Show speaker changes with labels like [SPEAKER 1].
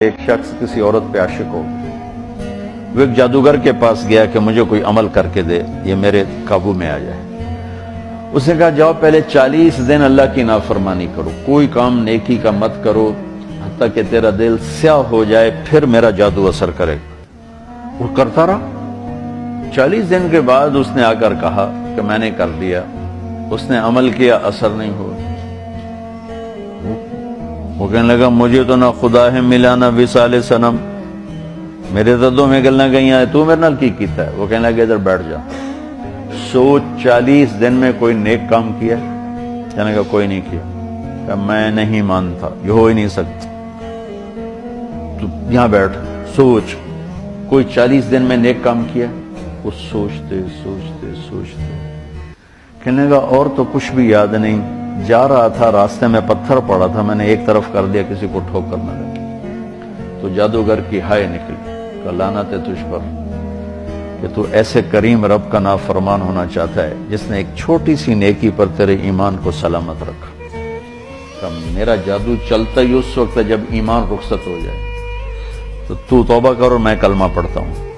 [SPEAKER 1] ایک شخص کسی عورت پہ عاشق ہو گیا، وہ ایک جادوگر کے پاس گیا کہ مجھے کوئی عمل کر کے دے، یہ میرے قابو میں آ جائے۔ اس نے کہا جاؤ پہلے 40 دن اللہ کی نافرمانی کرو، کوئی کام نیکی کا مت کرو حتیٰ کہ تیرا دل سیاہ ہو جائے، پھر میرا جادو اثر کرے گا۔ وہ کرتا رہا۔ 40 دن کے بعد اس نے آ کر کہا کہ میں نے کر دیا، اس نے عمل کیا، اثر نہیں ہوا۔ وہ کہنے لگا مجھے تو نہ خدا ہے ملا نہ وصال صنم، میرے تو دو میں گلنا گئی ہیں، تو میرے نال کی کیتا ہے؟ وہ کہنے لگا ادھر بیٹھ جا، سوچ 40 دن میں کوئی نیک کام کیا؟ کہنے لگا کوئی نہیں کیا۔ کہ میں نہیں مانتا، یہ ہو ہی نہیں سکتا، تو یہاں بیٹھ سوچ کوئی 40 دن میں نیک کام کیا؟ وہ سوچتے سوچتے سوچتے کہنے لگا اور تو کچھ بھی یاد نہیں، جا رہا تھا راستے میں پتھر پڑا تھا، میں نے ایک طرف کر دیا کسی کو ٹھوکر نہ لگی۔ تو جادوگر کی ہائے نکلی کہ لعنت ہے تجھ پر کہ تو ایسے کریم رب کا نافرمان ہونا چاہتا ہے جس نے ایک چھوٹی سی نیکی پر تیرے ایمان کو سلامت رکھا۔ کہ میرا جادو چلتا ہی اس وقت ہے جب ایمان رخصت ہو جائے، تو توبہ کر اور میں کلمہ پڑھتا ہوں۔